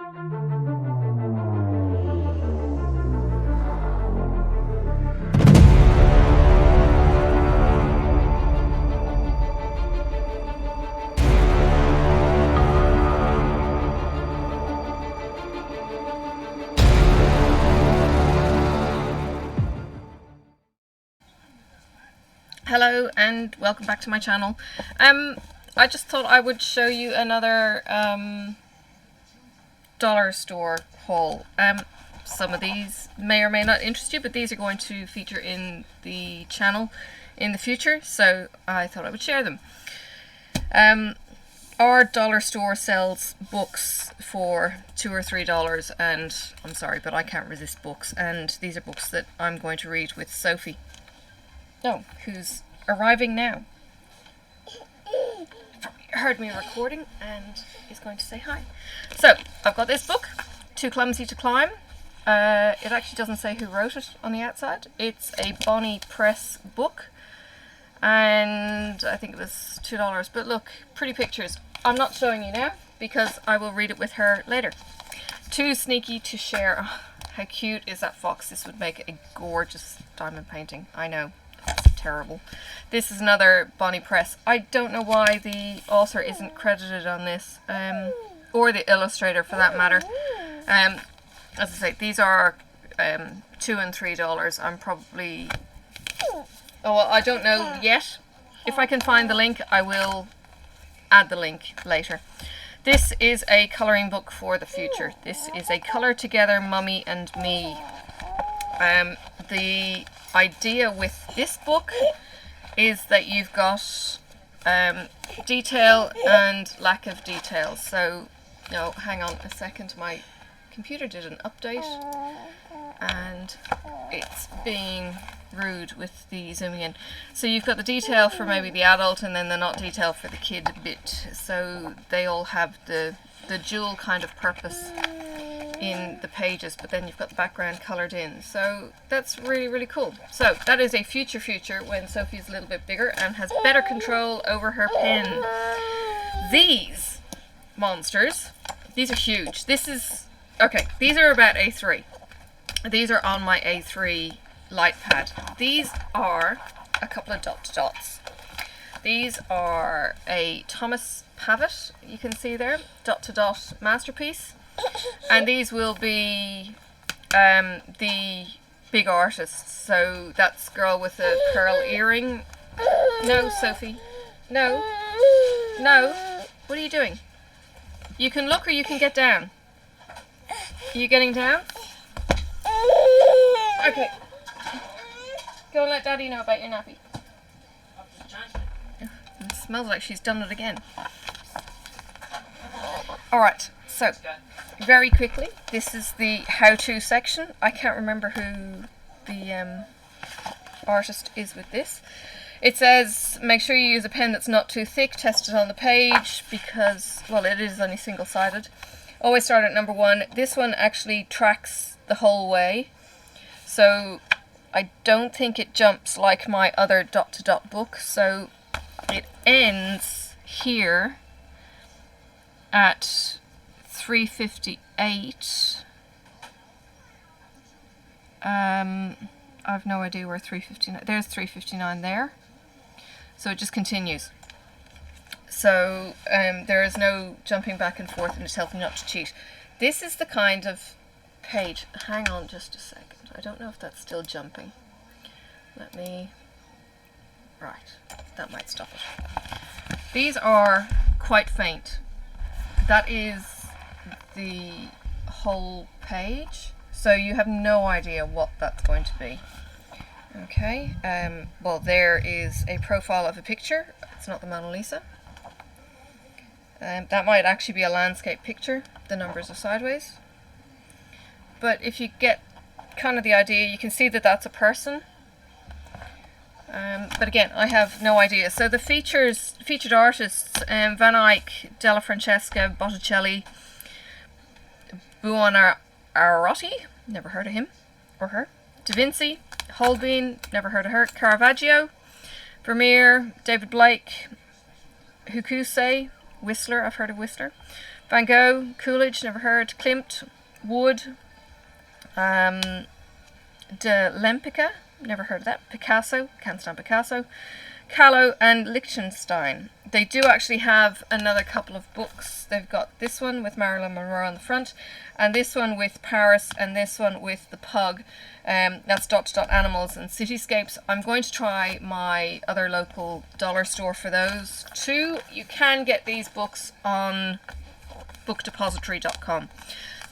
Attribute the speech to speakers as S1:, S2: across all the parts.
S1: Hello and welcome back to my channel. I just thought I would show you another dollar store haul. Some of these may or may not interest you, but these are going to feature in the channel in the future, so I thought I would share them. Our dollar store sells books for $2 or $3, and I'm sorry, but I can't resist books, and these are books that I'm going to read with Sophie. Oh, who's arriving now. Heard me recording and is going to say hi. So, I've got this book, Too Clumsy to Climb. It actually doesn't say who wrote it on the outside. It's a Bonnie Press book, and I think it was $2. But look, pretty pictures. I'm not showing you now because I will read it with her later. Too Sneaky to Share. Oh, how cute is that fox? This would make a gorgeous diamond painting. I know. It's terrible. This is another Bonnie Press. I don't know why the author isn't credited on this, or the illustrator for that matter. As I say, these are $2 and $3. I'm probably... Oh, well, I don't know yet. If I can find the link, I will add the link later. This is a colouring book for the future. This is a Colour Together Mummy and Me. The idea with this book is that you've got detail and lack of detail. So, no, hang on a second, my computer did an update and it's being rude with the zooming in. So you've got the detail for maybe the adult and then the not detail for the kid bit. So they all have the dual kind of purpose in the pages, but then you've got the background coloured in. So that's really, really cool. So that is a future when Sophie's a little bit bigger and has better control over her pen. These monsters, these are huge. This is, okay, these are about A3. These are on my A3 lightpad. These are a couple of dots. These are a Thomas Pavitt, you can see there, dot-to-dot masterpiece. And these will be the big artists. So that's girl with a pearl earring. No, Sophie. No. No. What are you doing? You can look or you can get down. Are you getting down? Okay. Go and let Daddy know about your nappy. It smells like she's done it again. Alright, so very quickly, this is the how-to section. I can't remember who the artist is with this. It says, make sure you use a pen that's not too thick, test it on the page, because, well, it is only single-sided. Always start at number 1. This one actually tracks the whole way, so I don't think it jumps like my other dot-to-dot book, so it ends here at 358. I've no idea where 359. There's 359 there. So it just continues. So there is no jumping back and forth, and it's helping not to cheat. This is the kind of page. Hang on just a second. I don't know if that's still jumping. Let me. Right, that might stop it. These are quite faint. That is the whole page, so you have no idea what that's going to be. Okay, well, there is a profile of a picture. It's not the Mona Lisa. That might actually be a landscape picture. The numbers are sideways. But if you get kind of the idea, you can see that that's a person. But again, I have no idea. So the featured artists, Van Eyck, Della Francesca, Botticelli, Buonarroti, never heard of him or her, Da Vinci, Holbein, never heard of her, Caravaggio, Vermeer, David Blake, Hokusai, Whistler, I've heard of Whistler, Van Gogh, Coolidge, never heard. Klimt, Wood, De Lempica, never heard of that. Picasso, can't stand Picasso. Kahlo and Liechtenstein. They do actually have another couple of books. They've got this one with Marilyn Monroe on the front, and this one with Paris, and this one with the pug. That's dot to dot animals and cityscapes. I'm going to try my other local dollar store for those too. You can get these books on bookdepository.com.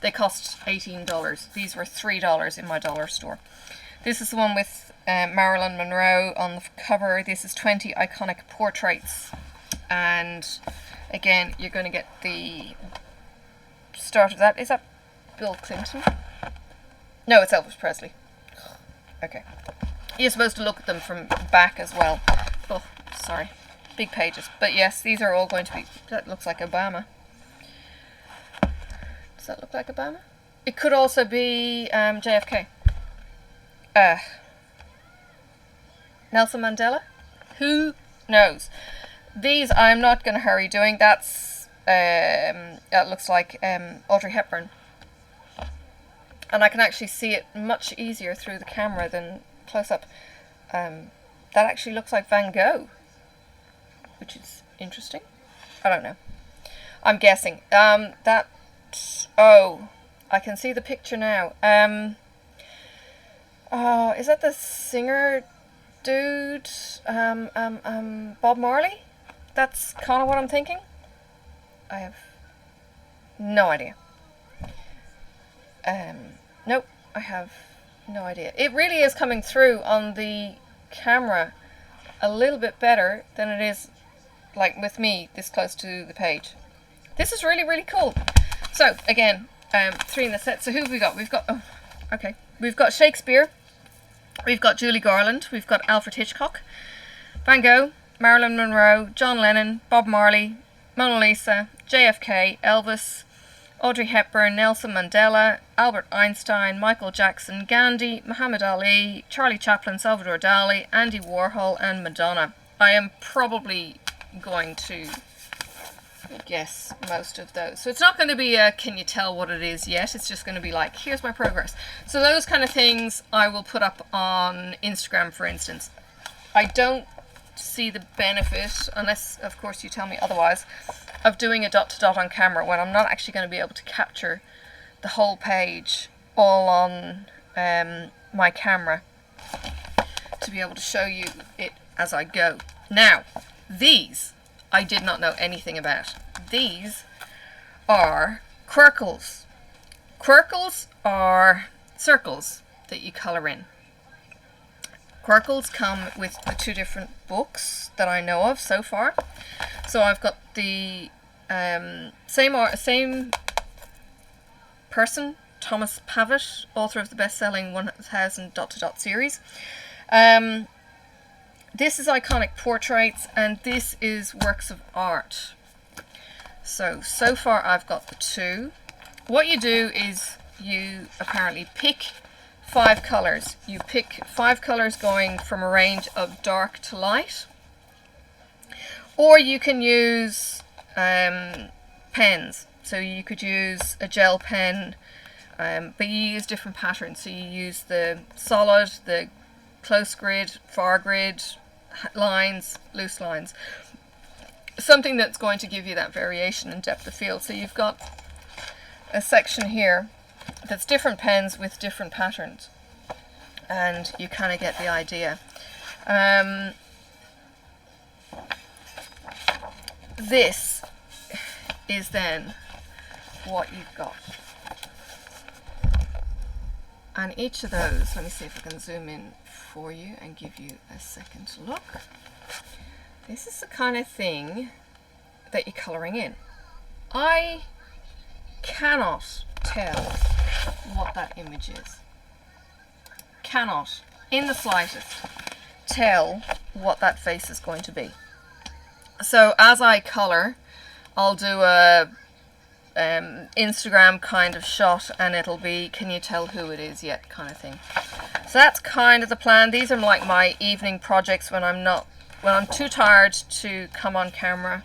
S1: They cost $18. These were $3 in my dollar store. This is the one with Marilyn Monroe on the cover. This is 20 iconic portraits, and again you're going to get the start of that. Is that Bill Clinton? No, it's Elvis Presley. Okay, you're supposed to look at them from back as well. Oh, sorry, big pages. But yes, these are all going to be, that looks like Obama. Does that look like Obama? It could also be JFK. Nelson Mandela? Who knows? These I'm not going to hurry doing. That's, that looks like Audrey Hepburn. And I can actually see it much easier through the camera than close up. That actually looks like Van Gogh, which is interesting. I don't know. I'm guessing. Oh, I can see the picture now. Oh, is that the singer dude? Bob Marley? That's kind of what I'm thinking. I have no idea. Nope, I have no idea. It really is coming through on the camera a little bit better than it is like with me this close to the page. This is really, really cool. So again, 3 in the set. So who have we got? We've got, oh, okay. We've got Shakespeare. We've got Julie Garland. We've got Alfred Hitchcock. Van Gogh, Marilyn Monroe, John Lennon, Bob Marley, Mona Lisa, JFK, Elvis, Audrey Hepburn, Nelson Mandela, Albert Einstein, Michael Jackson, Gandhi, Muhammad Ali, Charlie Chaplin, Salvador Dali, Andy Warhol, and Madonna. I am probably going to guess most of those. So it's not going to be a can you tell what it is yet. It's just going to be like, here's my progress. So those kind of things I will put up on Instagram, for instance. I don't see the benefit, unless of course you tell me otherwise, of doing a dot to dot on camera when I'm not actually going to be able to capture the whole page all on my camera to be able to show you it as I go. Now, these I did not know anything about. These are quirkles. Quirkles are circles that you colour in. Quirkles come with the 2 different books that I know of so far. So I've got the same person, Thomas Pavitt, author of the best-selling 1000 dot to dot series. This is iconic portraits, and this is works of art. So far I've got the 2. What you do is you apparently pick 5 colours. You pick 5 colours going from a range of dark to light. Or you can use pens. So you could use a gel pen, but you use different patterns. So you use the solid, the close grid, far grid, lines, loose lines. Something that's going to give you that variation and depth of field. So you've got a section here that's different pens with different patterns, and you kind of get the idea. This is then what you've got. And each of those, let me see if I can zoom in for you and give you a second to look. This is the kind of thing that you're colouring in. I cannot tell what that image is. Cannot, in the slightest, tell what that face is going to be. So as I colour, I'll do a Instagram kind of shot, and it'll be, can you tell who it is yet, kind of thing. So that's kind of the plan. These are like my evening projects when I'm too tired to come on camera.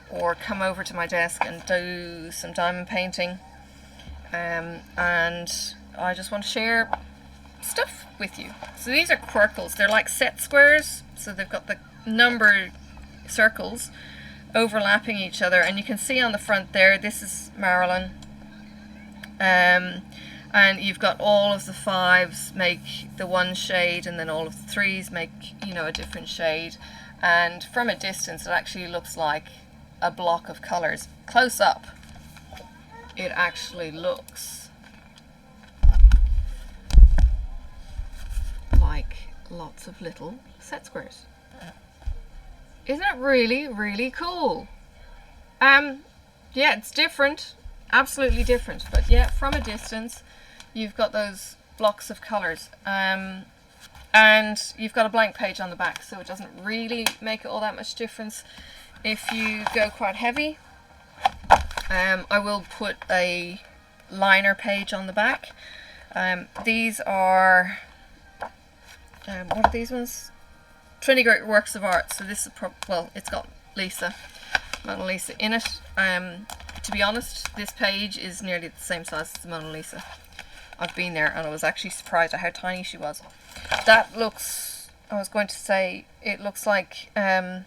S1: or come over to my desk and do some diamond painting. And I just want to share stuff with you. So these are quirkles. They're like set squares, so they've got the number circles overlapping each other, and you can see on the front there, this is Marilyn, and you've got all of the 5s make the one shade, and then all of the 3s make, you know, a different shade. And from a distance it actually looks like a block of colors. Close up it actually looks like lots of little set squares. Isn't it really, really cool? Yeah, it's different, absolutely different, but yeah, from a distance you've got those blocks of colors, and you've got a blank page on the back, so it doesn't really make all that much difference if you go quite heavy. I will put a liner page on the back. These are what are these ones? 20 Great Works of Art. So this is well, it's got Mona Lisa in it. To be honest, this page is nearly the same size as the Mona Lisa. I've been there and I was actually surprised at how tiny she was. That looks, I was going to say, it looks like the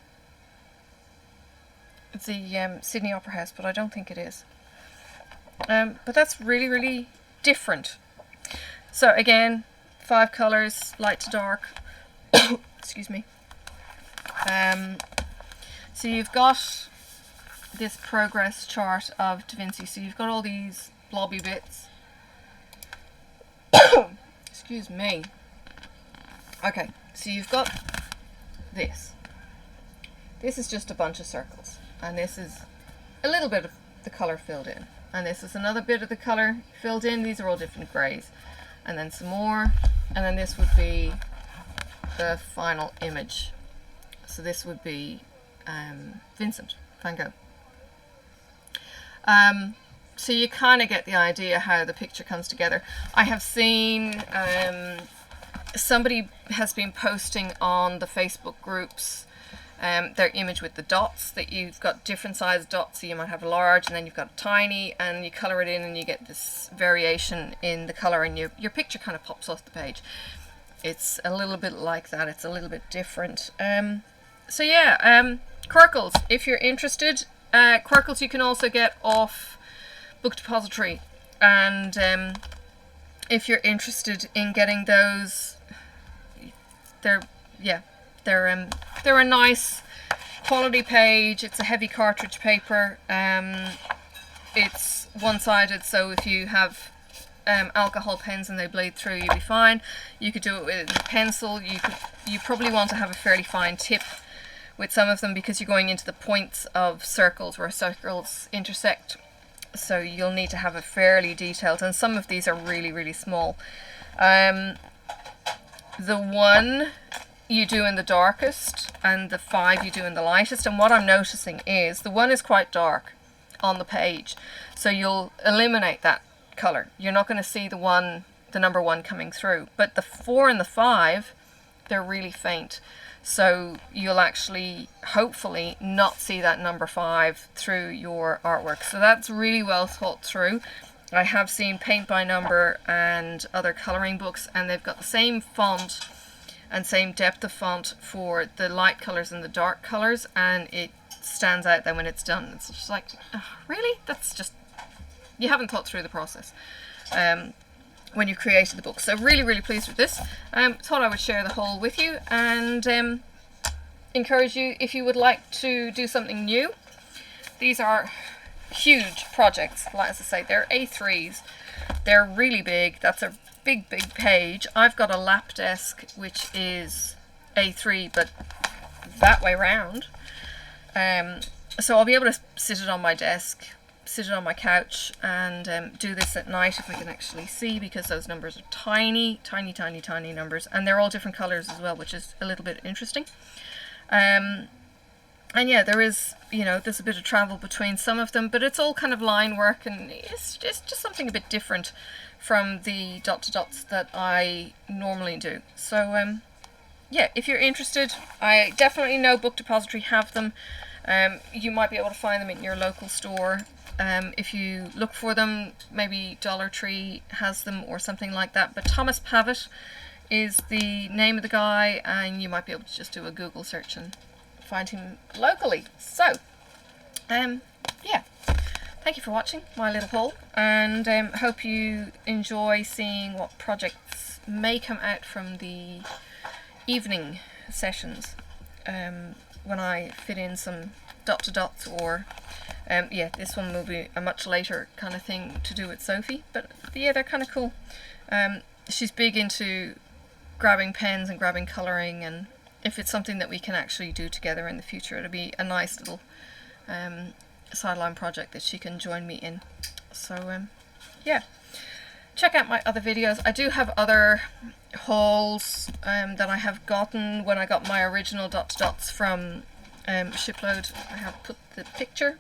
S1: Sydney Opera House, but I don't think it is. But that's really, really different. So again, 5 colours, light to dark. Excuse me. So you've got this progress chart of Da Vinci. So you've got all these blobby bits. Excuse me. Okay, so you've got this. This is just a bunch of circles, and this is a little bit of the colour filled in, and this is another bit of the colour filled in. These are all different greys, and then some more, and then this would be the final image. So this would be Vincent van Gogh. So you kind of get the idea how the picture comes together. I have seen somebody has been posting on the Facebook groups their image with the dots, that you've got different size dots. So you might have a large, and then you've got a tiny, and you colour it in and you get this variation in the colour, and your picture kind of pops off the page. It's a little bit like that. It's a little bit different. So yeah, quirkles, if you're interested. Quirkles you can also get off Book Depository, and if you're interested in getting those, they're a nice quality page. It's a heavy cartridge paper. It's one-sided, so if you have alcohol pens and they bleed through, you'll be fine. You could do it with a pencil. You probably want to have a fairly fine tip with some of them, because you're going into the points of circles where circles intersect. So you'll need to have a fairly detailed, and some of these are really, really small. The 1 you do in the darkest, and the 5 you do in the lightest, and what I'm noticing is the 1 is quite dark on the page, so you'll eliminate that colour. You're not going to see the number 1 coming through, but the 4 and the 5, they're really faint. So you'll actually, hopefully, not see that number 5 through your artwork. So that's really well thought through. I have seen Paint by Number and other colouring books, and they've got the same font and same depth of font for the light colours and the dark colours, and it stands out then when it's done. It's just like, oh, really? That's just, you haven't thought through the process when you created the book. So really, really pleased with this. Thought I would share the whole with you, and encourage you, if you would like to do something new. These are huge projects. Like, as I say, they're A3s. They're really big. That's a big, big page. I've got a lap desk which is A3, but that way round. So I'll be able to sit it on my desk, sit it on my couch, and do this at night if I can actually see, because those numbers are tiny, tiny, tiny, tiny numbers, and they're all different colours as well, which is a little bit interesting. And yeah, there is, there's a bit of travel between some of them, but it's all kind of line work, and it's just something a bit different from the dot-to-dots that I normally do. So yeah, if you're interested, I definitely know Book Depository have them. You might be able to find them in your local store. If you look for them, maybe Dollar Tree has them or something like that. But Thomas Pavitt is the name of the guy, and you might be able to just do a Google search and find him locally. So, yeah. Thank you for watching my little haul, and hope you enjoy seeing what projects may come out from the evening sessions when I fit in some dot to dots, or yeah, this one will be a much later kind of thing to do with Sophie, but yeah, they're kind of cool. She's big into grabbing pens and grabbing colouring, and if it's something that we can actually do together in the future, it'll be a nice little sideline project that she can join me in. So yeah, check out my other videos. I do have other hauls that I have gotten when I got my original dot to dots from Shipload. I have put the picture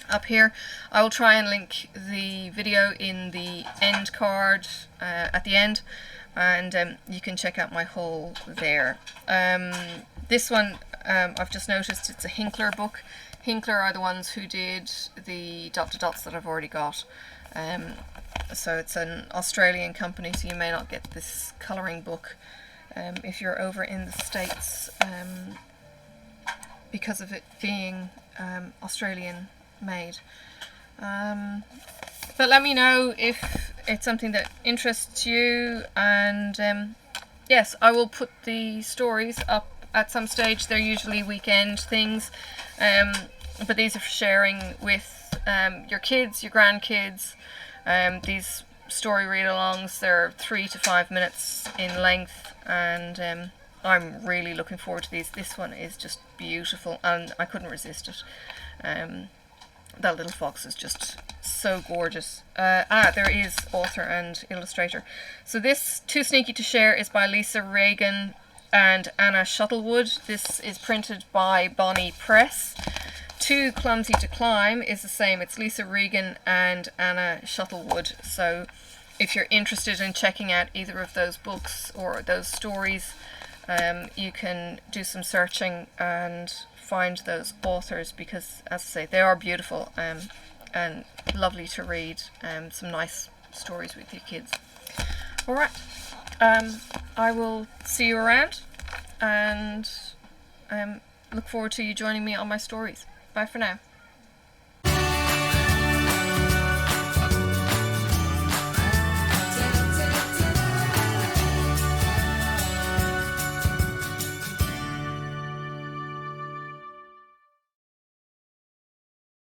S1: up here. I will try and link the video in the end card at the end, and you can check out my haul there. This one, I've just noticed it's a Hinkler book. Hinkler are the ones who did the dot to dots that I've already got. So it's an Australian company, so you may not get this colouring book if you're over in the States, because of it being Australian made. But let me know if it's something that interests you, and yes, I will put the stories up at some stage. They're usually weekend things, but these are for sharing with your kids, your grandkids. These story read-alongs, they're 3 to 5 minutes in length, and I'm really looking forward to these. This one is just beautiful, and I couldn't resist it. That little fox is just so gorgeous. There is author and illustrator. So this, Too Sneaky to Share, is by Lisa Reagan and Anna Shuttlewood. This is printed by Bonnie Press. Too Clumsy to Climb is the same. It's Lisa Reagan and Anna Shuttlewood. So if you're interested in checking out either of those books or those stories, you can do some searching and find those authors, because, as I say, they are beautiful and lovely to read. Some nice stories with your kids. Alright, I will see you around, and look forward to you joining me on my stories. Bye for now.